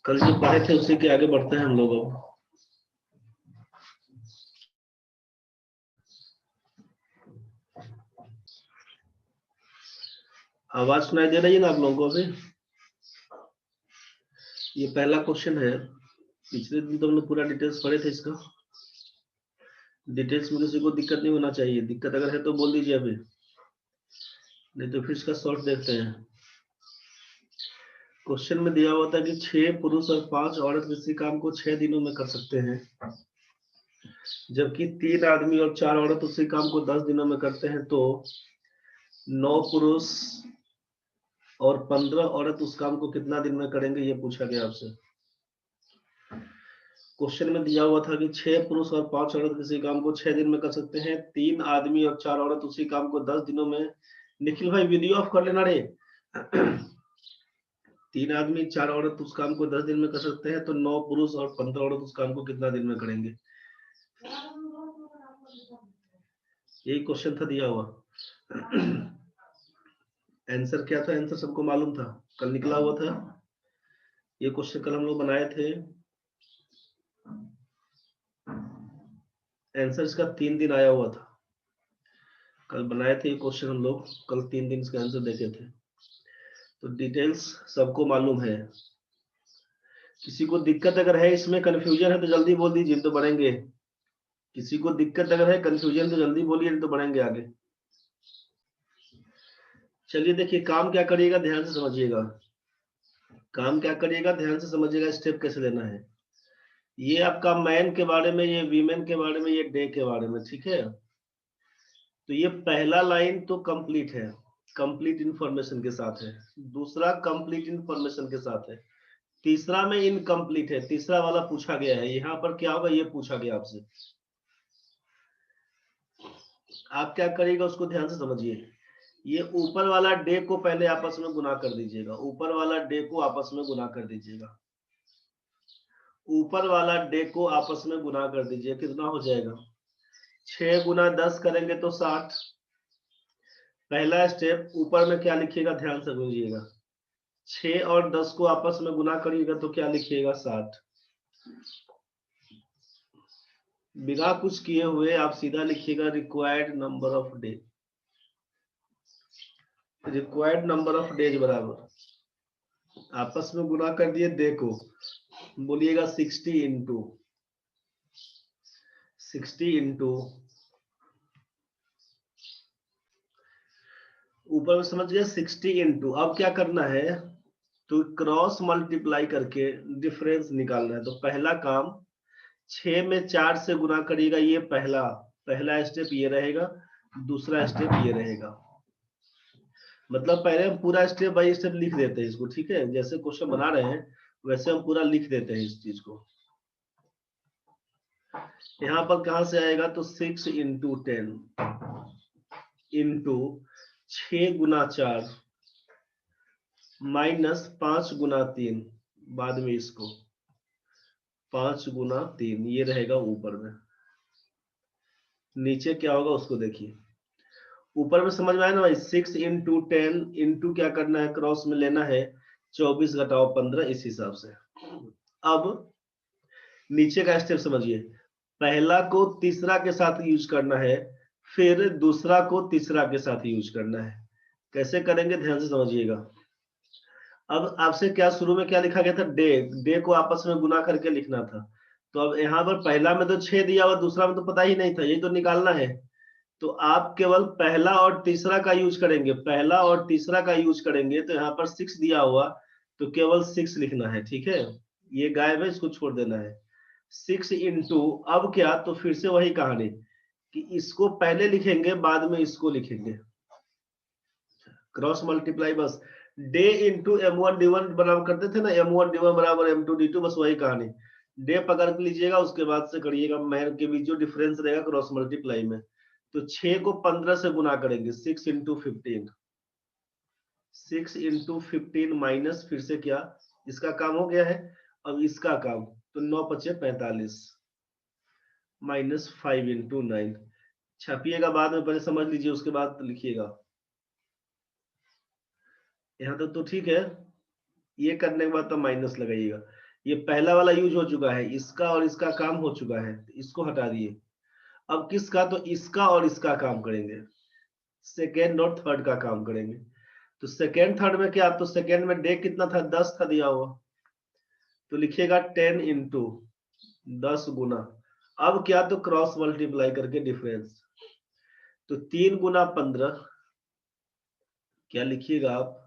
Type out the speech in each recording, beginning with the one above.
कल जो पढ़े थे उसी के आगे बढ़ते हैं हम लोग अब। आवाज सुनाई दे रही है ना आप लोगों को अभी? ये पहला क्वेश्चन है, पिछले दिन तो हमने पूरा डिटेल्स पढ़े थे इसका। डिटेल्स में किसी को दिक्कत नहीं होना चाहिए, दिक्कत अगर है तो बोल दीजिए अभी, नहीं तो फिर इसका सॉल्व देखते हैं। क्वेश्चन में दिया हुआ था कि 6 पुरुष और 5 औरत किसी काम को 6 दिनों में कर सकते हैं, जबकि 3 आदमी और 4 औरत उसी काम को 10 दिनों में करते हैं, तो 9 पुरुष और 15 औरत उस काम को कितना दिन में करेंगे, ये पूछा गया आपसे। क्वेश्चन में दिया हुआ था कि 6 पुरुष और 5 औरत किसी काम को 6 दिन में कर सकते हैं, 3 आदमी और 4 औरत उसी काम को 10 दिनों में। निखिल भाई वीडियो ऑफ कर लेना रे। 3 आदमी 4 औरत उस काम को 10 दिन में कर सकते हैं, तो 9 पुरुष और 15 औरत उस काम को कितना दिन में करेंगे, यही क्वेश्चन था दिया हुआ। आंसर क्या था? आंसर सबको मालूम था, कल निकला हुआ था ये क्वेश्चन, कल हम लोग बनाए थे। आंसर इसका 3 दिन आया हुआ था, कल बनाए थे ये क्वेश्चन हम लोग, कल 3 दिन इसका आंसर देखे थे। तो डिटेल्स सबको मालूम है। किसी को दिक्कत अगर है, इसमें कंफ्यूजन है तो जल्दी बोल दीजिए तो बढ़ेंगे। किसी को दिक्कत अगर है, कंफ्यूजन तो जल्दी बोलिए तो बढ़ेंगे आगे। चलिए देखिए, काम क्या करिएगा ध्यान से समझिएगा, काम क्या करिएगा ध्यान से समझिएगा, स्टेप कैसे लेना है। ये आपका मैन के बारे में, ये वीमेन के बारे में, ये डे के बारे में, ठीक है। तो ये पहला लाइन तो कंप्लीट है, कंप्लीट इंफॉर्मेशन के साथ है। दूसरा कंप्लीट इंफॉर्मेशन के साथ है। तीसरा में इनकम्प्लीट है, तीसरा वाला पूछा गया है। यहाँ पर क्या होगा, ये पूछा गया आपसे। आप क्या करिएगा उसको ध्यान से समझिए। ये ऊपर वाला डे को पहले आपस में गुना कर दीजिएगा, ऊपर वाला डे को आपस में गुना कर दीजिएगा, ऊपर वाला डे को आपस में गुना कर दीजिए। कितना हो जाएगा? 6 गुना 10 करेंगे तो 60। पहला स्टेप, ऊपर में क्या लिखिएगा ध्यान से समझिएगा। 6 और 10 को आपस में गुना करिएगा तो क्या लिखिएगा? 60। बिना कुछ किए हुए आप सीधा लिखिएगा required number of day. Required number of days बराबर आपस में गुना कर दिए डे को, बोलिएगा 60 इंटू 60 इंटू, ऊपर में समझ गए 60 इंटू। अब क्या करना है, तो क्रॉस मल्टीप्लाई करके डिफरेंस निकालना है। तो पहला काम 6 में 4 से गुना करिएगा, ये पहला स्टेप ये रहेगा, दूसरा स्टेप ये रहेगा। मतलब पहले हम पूरा स्टेप बाय स्टेप लिख देते हैं इसको, ठीक है। जैसे क्वेश्चन बना रहे हैं वैसे हम पूरा लिख देते हैं इस चीज को। यहाँ पर कहां से आएगा, तो 6 इंटू 10 इंटू 6 गुना 4 माइनस 5 गुना 3, बाद में इसको 5 गुना 3, ये रहेगा ऊपर में। नीचे क्या होगा उसको देखिए। ऊपर में समझ में आया ना भाई, 6 इंटू 10 इंटू क्या करना है, क्रॉस में लेना है 24 घटाओ 15, इस हिसाब से। अब नीचे का स्टेप समझिए, पहला को तीसरा के साथ यूज करना है, फिर दूसरा को तीसरा के साथ यूज करना है। कैसे करेंगे ध्यान से समझिएगा। अब आपसे क्या शुरू में क्या लिखा गया था, डे को आपस में गुना करके लिखना था। तो अब यहाँ पर पहला में तो 6 दिया हुआ, दूसरा में तो पता ही नहीं था, ये तो निकालना है। तो आप केवल पहला और तीसरा का यूज करेंगे, पहला और तीसरा का यूज करेंगे। तो यहाँ पर 6 दिया हुआ तो केवल 6 लिखना है, ठीक है। ये गायब है, इसको छोड़ देना है। 6 इंटू, अब क्या, तो फिर से वही कहानी कि इसको पहले लिखेंगे बाद में इसको लिखेंगे, क्रॉस मल्टीप्लाई। बस डे इंटू m1 d1 बराबर करते थे ना, m1 d1 बराबर m2 d2, बस वही कहानी। डे पकड़ के लीजिएगा, उसके बाद से करिएगा मैन के बीच जो डिफरेंस रहेगा क्रॉस मल्टीप्लाई में। तो 6 को 15 से गुना करेंगे, 6 इंटू 15, 6 इंटू 15 माइनस फिर से क्या, इसका काम हो गया है। अब इसका काम, तो 9 पचे 45 माइनस 5 इंटू 9। छापिएगा बाद में, पहले समझ लीजिए उसके बाद लिखिएगा। यहाँ तक तो ठीक है। ये करने के बाद तो माइनस लगाइएगा। ये पहला वाला यूज हो चुका है, इसका और इसका काम हो चुका है, इसको हटा दिए। अब किसका, तो इसका और इसका काम करेंगे, सेकेंड और थर्ड का काम करेंगे। तो सेकेंड थर्ड में क्या, तो सेकेंड में डे कितना था, 10 था दिया हुआ, तो लिखिएगा 10 इंटू 10 गुना, अब क्या, तो क्रॉस मल्टीप्लाई करके डिफरेंस, तो 3 गुना 15, क्या लिखिएगा आप,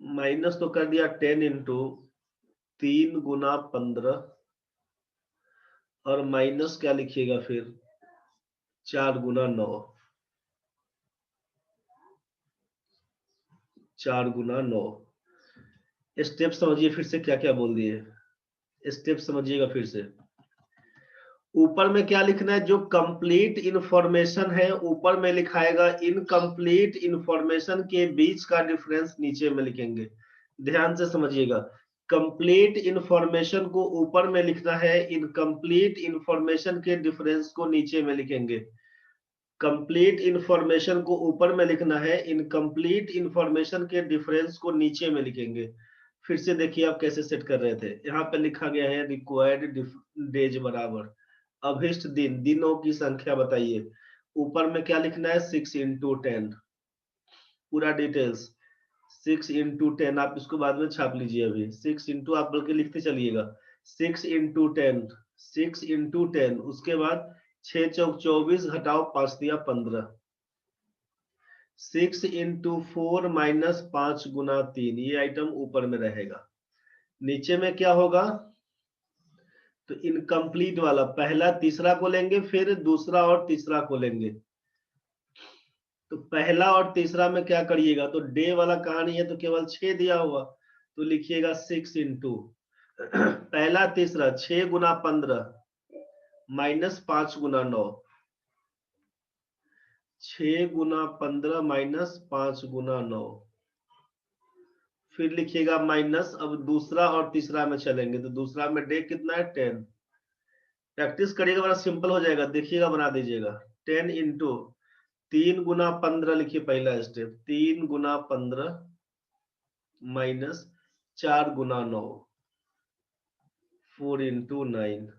माइनस तो कर दिया 10 इंटू 3 गुना 15, और माइनस क्या लिखिएगा फिर 4 गुना 9, 4 गुना 9। स्टेप समझिए फिर से क्या क्या बोल दिए, स्टेप समझिएगा फिर से। ऊपर में क्या लिखना है, जो कंप्लीट इंफॉर्मेशन है ऊपर में लिखाएगा, इनकम्प्लीट इंफॉर्मेशन के बीच का डिफरेंस नीचे में लिखेंगे। ध्यान से समझिएगा, कंप्लीट इंफॉर्मेशन को ऊपर में लिखना है, इनकम्प्लीट इंफॉर्मेशन के डिफरेंस को नीचे में लिखेंगे। कंप्लीट इंफॉर्मेशन को ऊपर में लिखना है, इनकम्प्लीट इंफॉर्मेशन के डिफरेंस को नीचे में लिखेंगे। फिर से देखिए आप कैसे सेट कर रहे थे, यहाँ पे लिखा गया है रिक्वायर्ड डेज बराबर अभिष्ट दिन, दिनों की संख्या बताइए। ऊपर में क्या लिखना है, 6 इंटू 10, पूरा डिटेल्स 6 इंटू 10, आप इसको बाद में छाप लीजिए, अभी 6 इंटू आप बल्कि लिखते चलिएगा, 6 इंटू 10, 6 इंटू 10, उसके बाद 6 चौक 24 घटाओ 5 दिया 15, 6 इंटू 4 माइनस 5 गुना 3, ये आइटम ऊपर में रहेगा। नीचे में क्या होगा, तो इनकम्प्लीट वाला पहला तीसरा को लेंगे, फिर दूसरा और तीसरा को लेंगे। तो पहला और तीसरा में क्या करिएगा, तो डे वाला कहानी है तो केवल 6 दिया हुआ, तो लिखिएगा 6 इंटू पहला तीसरा 6 गुना 15 माइनस 5 गुना 9, 6 गुना 15 माइनस 5 गुना 9, फिर लिखिएगा माइनस, अब दूसरा और तीसरा में चलेंगे, तो दूसरा में डे कितना है 10, प्रैक्टिस करिएगा बड़ा सिंपल हो जाएगा, देखिएगा बना दीजिएगा। 10 इंटू 3 गुना 15 लिखिए पहला स्टेप, 3 गुना 15 माइनस 4 गुना 9, 4 इंटू 9।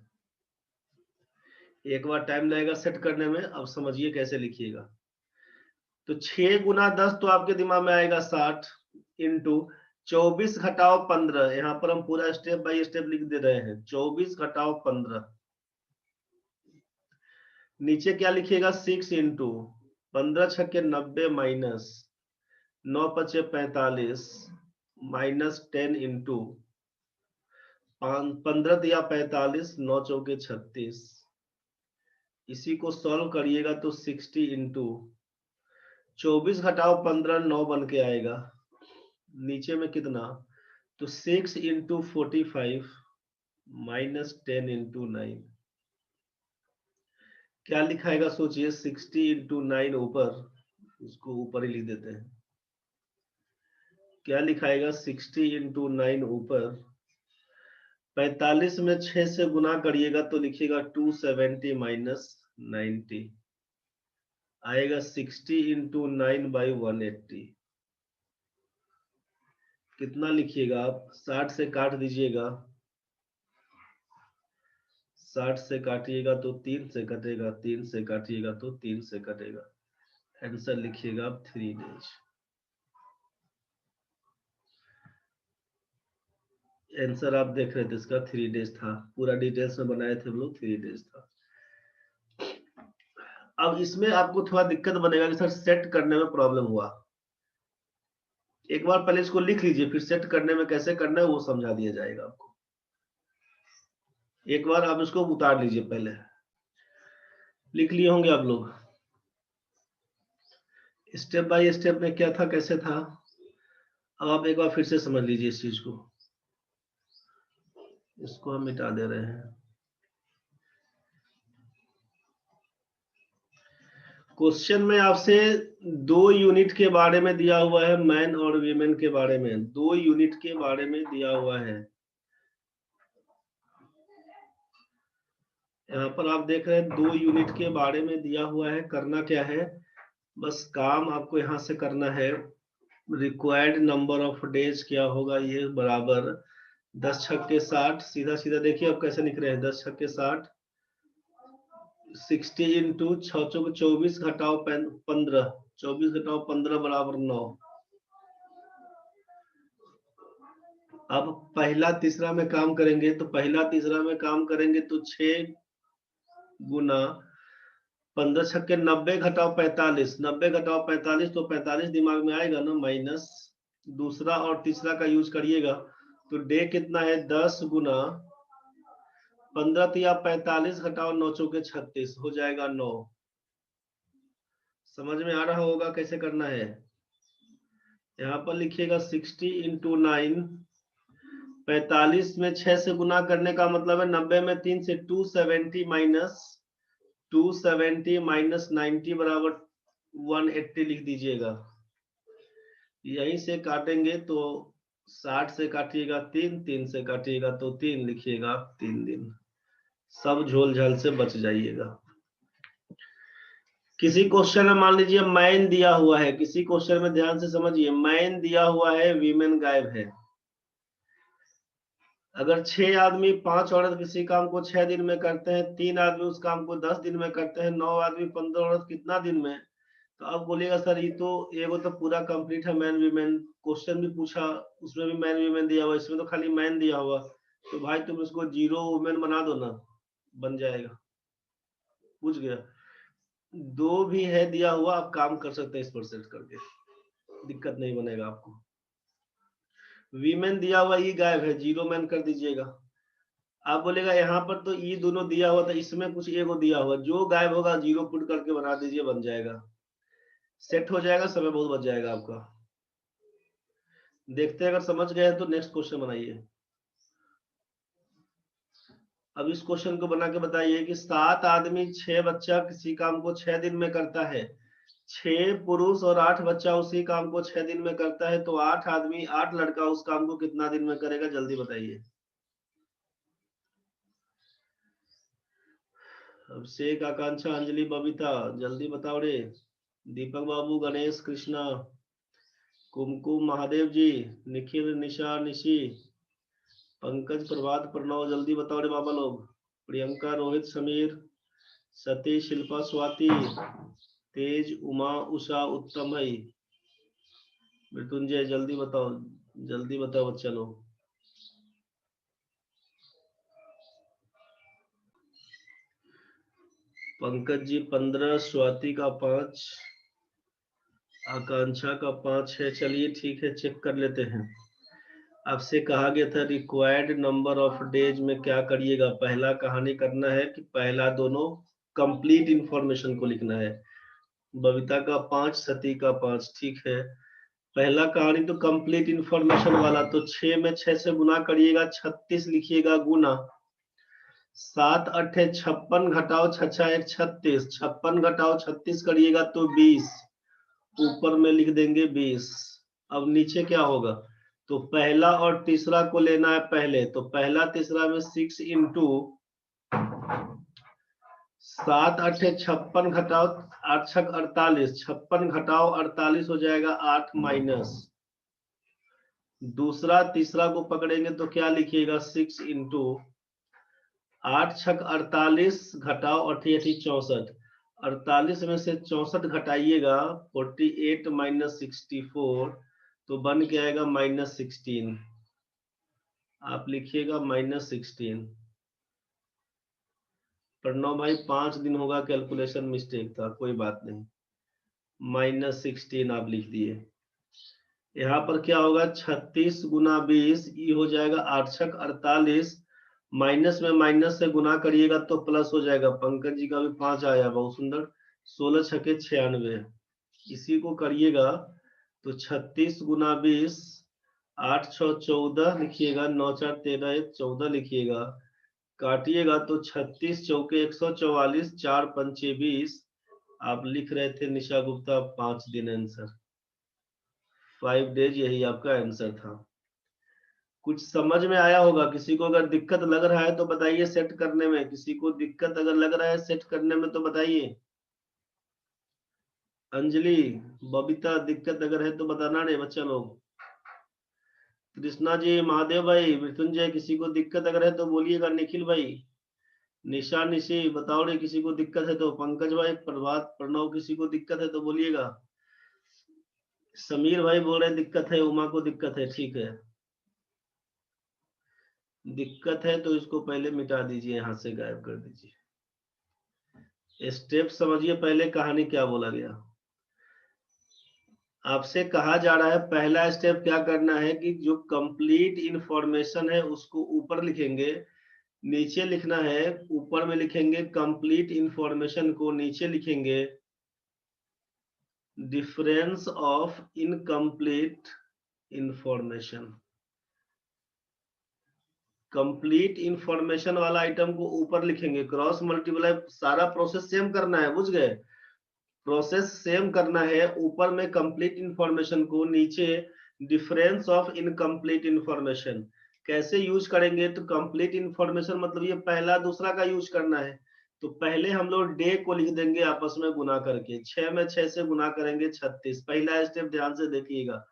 एक बार टाइम लगेगा सेट करने में, अब समझिए कैसे लिखिएगा। तो 6 गुना 10 तो आपके दिमाग में आएगा 60 इंटू 24 घटाओ 15, यहाँ पर हम पूरा स्टेप बाय स्टेप लिख दे रहे हैं, 24 घटाओ 15, नीचे क्या लिखिएगा 6 इंटू 15 छक्के 90 माइनस 9 पचे 45 माइनस 10 इंटू 15 दिया 45, 9 चौके 36, इसी को सॉल्व करिएगा तो 60 इंटू 24 घटाओ 15 9 बन के आएगा, नीचे में कितना, तो 6 इंटू 45 माइनस 10 इंटू 9, क्या लिखाएगा सोचिए, 60 इंटू 9 ऊपर, इसको ऊपर ही लिख देते हैं, क्या लिखाएगा 60 इंटू 9 ऊपर, 45 में 6 से गुना करिएगा तो लिखिएगा 270 माइनस 90, आएगा 60 इंटू 9 बाई 180, कितना लिखिएगा आप, 60 से काट दीजिएगा, 60 से काटिएगा तो 3 से कटेगा, 3 से काटिएगा तो 3 से कटेगा, आंसर लिखिएगा आप 3 डेज। आंसर आप देख रहे थे इसका 3 डेज था, पूरा डिटेल्स में बनाए थे हम लोग, 3 डेज था। अब इसमें आपको थोड़ा दिक्कत बनेगा कि सर सेट करने में प्रॉब्लम हुआ, एक बार पहले इसको लिख लीजिए, फिर सेट करने में कैसे करना है वो समझा दिया जाएगा आपको। एक बार आप इसको उतार लीजिए, पहले लिख लिए होंगे आप लोग, स्टेप बाय स्टेप में क्या था कैसे था, अब आप एक बार फिर से समझ लीजिए इस चीज को, इसको हम मिटा दे रहे हैं। क्वेश्चन में आपसे 2 यूनिट के बारे में दिया हुआ है, मैन और वीमेन के बारे में 2 यूनिट के बारे में दिया हुआ है। यहाँ पर आप देख रहे हैं 2 यूनिट के बारे में दिया हुआ है, करना क्या है, बस काम आपको यहाँ से करना है। रिक्वायर्ड नंबर ऑफ डेज क्या होगा, ये बराबर 10 छक्के 60, सीधा सीधा देखिए अब कैसे लिख रहे हैं, 10 छक्के 60, 60 इंटू 6 चौक 24 घटाओ 15, 24 घटाओ 15 बराबर 9। अब पहला तीसरा में काम करेंगे, तो पहला तीसरा में काम करेंगे तो 6 गुना 15 छक्के 90 घटाओ 45, 90 घटाओ 45 तो 45 दिमाग में आएगा ना, माइनस दूसरा और तीसरा का यूज करिएगा तो डे कितना है, 10 गुना 15 तिया 45 घटाओ 9 चौके 36 हो जाएगा 9। समझ में आ रहा होगा कैसे करना है। यहाँ पर लिखिएगा 60 इंटू 9, 45 में 6 से गुना करने का मतलब है 90 में 3 से 270 माइनस 270 माइनस 90 बराबर 180 लिख दीजिएगा। यहीं से काटेंगे तो 60 से काटिएगा 3, 3 से काटिएगा तो 3 लिखिएगा, 3 दिन। सब झोल झाल से बच जाइएगा। किसी क्वेश्चन में मान लीजिए मैन दिया हुआ है, किसी क्वेश्चन में ध्यान से समझिए, मैन दिया हुआ है, वीमेन गायब है। अगर 6 आदमी 5 औरत किसी काम को 6 दिन में करते हैं, 3 आदमी उस काम को 10 दिन में करते हैं, 9 आदमी 15 औरत कितना दिन में, तो अब बोलिएगा सर ये तो एगो तो पूरा कंप्लीट है मैन वीमेन, क्वेश्चन भी पूछा उसमें भी मैन वीमेन दिया हुआ, इसमें तो खाली मैन दिया हुआ, तो भाई तुम इसको 0 वुमेन बना दो ना, बन जाएगा। पूछ गया, 2 भी है दिया हुआ, आप काम कर सकते हैं इस पर सेट करके, दिक्कत नहीं बनेगा आपको। वीमेन दिया हुआ ई गायब है, 0 मैन कर दीजिएगा। आप बोलेगा यहाँ पर तो ई दोनों दिया हुआ था, इसमें कुछ एगो दिया हुआ, जो गायब होगा 0 पुट करके बना दीजिए, बन जाएगा, सेट हो जाएगा, समय बहुत बच जाएगा आपका। देखते हैं, अगर समझ गए तो नेक्स्ट क्वेश्चन बनाइए। अब इस क्वेश्चन को बना के बताइए कि 7 आदमी 6 बच्चा किसी काम को 6 दिन में करता है, 6 पुरुष और 8 बच्चा उसी काम को 6 दिन में करता है, तो 8 आदमी 8 लड़का उस काम को कितना दिन में करेगा, जल्दी बताइए। अभिषेक, आकांक्षा, अंजलि, बबीता, जल्दी बताओ रे। दीपक बाबू, गणेश, कृष्णा, कुमकुम, महादेव जी, निखिल, निशा, निशी, पंकज, प्रभात, प्रणव, जल्दी बताओ रे बाबा लोग। प्रियंका, रोहित, समीर, सतीश, शिल्पा, स्वाति, तेज, उमा, उषा, उत्तम भाई, मृत्युंजय, जल्दी बताओ बच्चा लोग। पंकज जी 15, स्वाति का 5, आकांक्षा का 5 है। चलिए ठीक है, चेक कर लेते हैं। आपसे कहा गया था रिक्वायर्ड नंबर ऑफ डेज में क्या करिएगा, पहला कहानी करना है कि पहला दोनों कंप्लीट इंफॉर्मेशन को लिखना है। बबीता का 5, सती का 5, ठीक है। पहला कहानी तो कंप्लीट इंफॉर्मेशन वाला, तो 6 में 6 से गुना करिएगा, 36 लिखिएगा गुना, 7 8 56 घटाओ 6 1 36, 56 घटाओ 36 करिएगा तो 20, ऊपर में लिख देंगे 20। अब नीचे क्या होगा, तो पहला और तीसरा को लेना है पहले, तो पहला तीसरा में 6 इंटू 7 8 56 घटाओ 8 6 48, 56 घटाओ 48 हो जाएगा 8 माइनस, दूसरा तीसरा को पकड़ेंगे तो क्या लिखिएगा, 6 इंटू 8 6 48 घटाओ 88 64, 48 में से 64 घटाइएगा 48 माइनस 64, तो बन के आएगा -16, आप लिखिएगा -16। प्रणव भाई 5 दिन होगा, कैलकुलेशन मिस्टेक था, कोई बात नहीं, -16 आप लिख दिए। यहाँ पर क्या होगा, 36 गुना 20, ये हो जाएगा 8 6 48, माइनस में माइनस से गुना करिएगा तो प्लस हो जाएगा। पंकज जी का भी 5 आया, बहुत सुंदर। 16 छके 96, इसी को करिएगा तो 36 गुना 20, 8 6 14 लिखिएगा, 9 4 13 1 14 लिखिएगा, काटिएगा तो 36 चौके 144, 4 पंचे 20, आप लिख रहे थे निशा गुप्ता 5 दिन आंसर, 5 डेज, यही आपका आंसर था। कुछ समझ में आया होगा। किसी को अगर दिक्कत लग रहा है तो बताइए सेट करने में, किसी को दिक्कत अगर लग रहा है सेट करने में तो बताइए। अंजलि, बबीता, दिक्कत अगर है तो बताना नहीं बच्चा लोग। कृष्णा जी, महादेव भाई, मृत्युंजय, किसी को दिक्कत अगर है तो बोलिएगा। निखिल भाई, निशा, निशी, बताओ रे किसी को दिक्कत है तो। पंकज भाई, प्रभात, प्रणव, किसी को दिक्कत है तो बोलिएगा। समीर भाई बोल रहे हैं दिक्कत है, उमा को दिक्कत है, ठीक है। दिक्कत है तो इसको पहले मिटा दीजिए, यहाँ से गायब कर दीजिए। स्टेप समझिए पहले, कहानी क्या बोला गया। आपसे कहा जा रहा है पहला स्टेप क्या करना है कि जो कंप्लीट इंफॉर्मेशन है उसको ऊपर लिखेंगे, नीचे लिखना है। ऊपर में लिखेंगे कंप्लीट इंफॉर्मेशन को, नीचे लिखेंगे difference of incomplete information. Complete information वाला आइटम को ऊपर लिखेंगे, क्रॉस मल्टीप्लाई, सारा प्रोसेस सेम करना है, बुझ गए। प्रोसेस सेम करना है, ऊपर में कंप्लीट इंफॉर्मेशन को, नीचे डिफरेंस ऑफ इनकम्प्लीट इंफॉर्मेशन। कैसे यूज करेंगे तो कंप्लीट इंफॉर्मेशन मतलब ये पहला दूसरा का यूज करना है। तो पहले हम लोग डे को लिख देंगे आपस में गुना करके, 6 में 6 से गुना करेंगे 36। पहला स्टेप ध्यान से देखिएगा।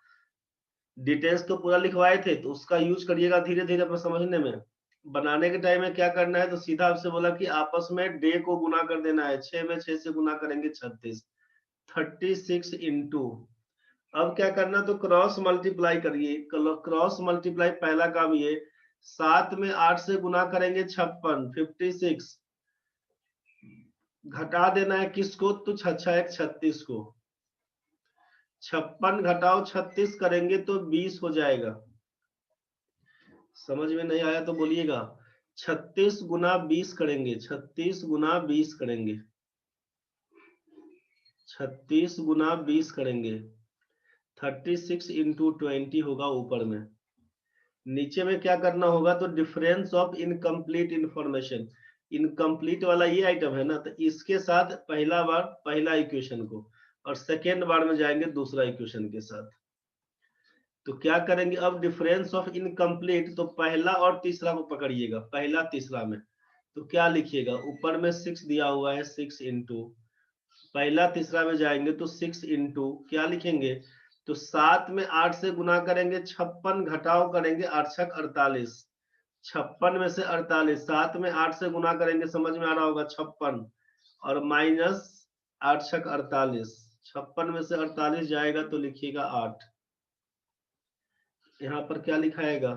डिटेल्स तो पूरा लिखवाए थे तो उसका यूज करिएगा धीरे धीरे अपने समझने में। बनाने के टाइम में क्या करना है तो सीधा आपसे बोला कि आपस में डे को गुना कर देना है, 6 में 6 से गुना करेंगे 36। 36 इंटू, अब क्या करना तो क्रॉस मल्टीप्लाई करिए। क्रॉस मल्टीप्लाई पहला काम ये, 7 में 8 से गुना करेंगे 56, 56। घटा देना है किसको तो 36 को। 56 घटाओ 36 करेंगे तो 20 हो जाएगा। समझ में नहीं आया तो बोलिएगा। 36 गुना 20 करेंगे, 36 गुना 20 करेंगे, 36 गुना 20 करेंगे। 36 इंटू 20 होगा ऊपर में। नीचे में क्या करना होगा तो difference of incomplete information, incomplete वाला ये आइटम है ना, तो इसके साथ पहला बार पहला इक्वेशन को, और सेकेंड बार में जाएंगे दूसरा इक्वेशन के साथ। तो क्या करेंगे अब डिफरेंस ऑफ इनकम्प्लीट, तो पहला और तीसरा को पकड़िएगा, पहला तीसरा में। तो क्या लिखिएगा, ऊपर में 6 दिया हुआ है, 6 इंटू, पहला तीसरा में जाएंगे तो 6 इंटू क्या लिखेंगे तो 7 में 8 से गुना करेंगे 56, घटाओ करेंगे 8 छक 48। 56 में से 48, 7 में 8 से गुना करेंगे, समझ में आ रहा होगा 56, और माइनस 8 छक 48। 56 में से 48 जाएगा तो लिखिएगा 8। यहाँ पर क्या लिखाएगा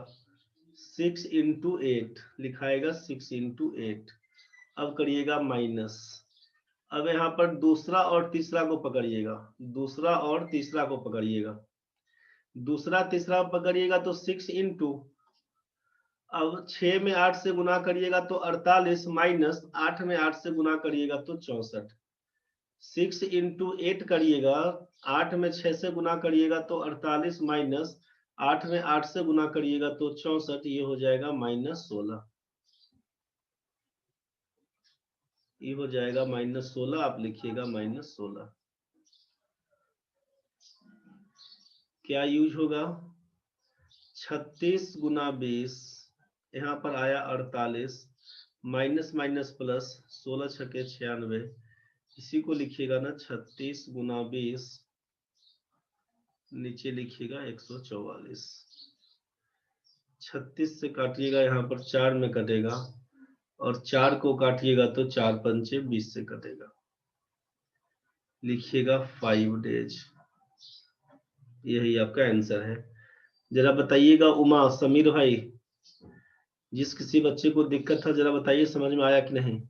6 इंटू 8 लिखाएगा, 6 इंटू 8। अब करिएगा माइनस। अब यहाँ पर दूसरा और तीसरा को पकड़िएगा, दूसरा और तीसरा को पकड़िएगा, दूसरा तीसरा पकड़िएगा तो 6 इंटू, अब 6 में 8 से गुना करिएगा तो 48, माइनस 8 में 8 से गुना करिएगा तो 64। 6 इंटू 8 करिएगा, 8 में 6 से गुना करिएगा तो 48, माइनस 8 में 8 से गुना करिएगा तो 64, ये हो जाएगा -16। ये हो जाएगा -16, आप लिखिएगा -16। क्या यूज होगा 36 गुना 20, यहाँ पर आया 48, माइनस माइनस प्लस, 16 छके 96, इसी को लिखिएगा ना 36 गुना 20, नीचे लिखिएगा 144। 36 से काटिएगा, यहाँ पर 4 में कटेगा, और 4 को काटिएगा तो 4 पंचे 20 से कटेगा, लिखिएगा 5 डेज। यही आपका आंसर है। जरा बताइएगा उमा, समीर भाई, जिस किसी बच्चे को दिक्कत था जरा बताइए समझ में आया कि नहीं।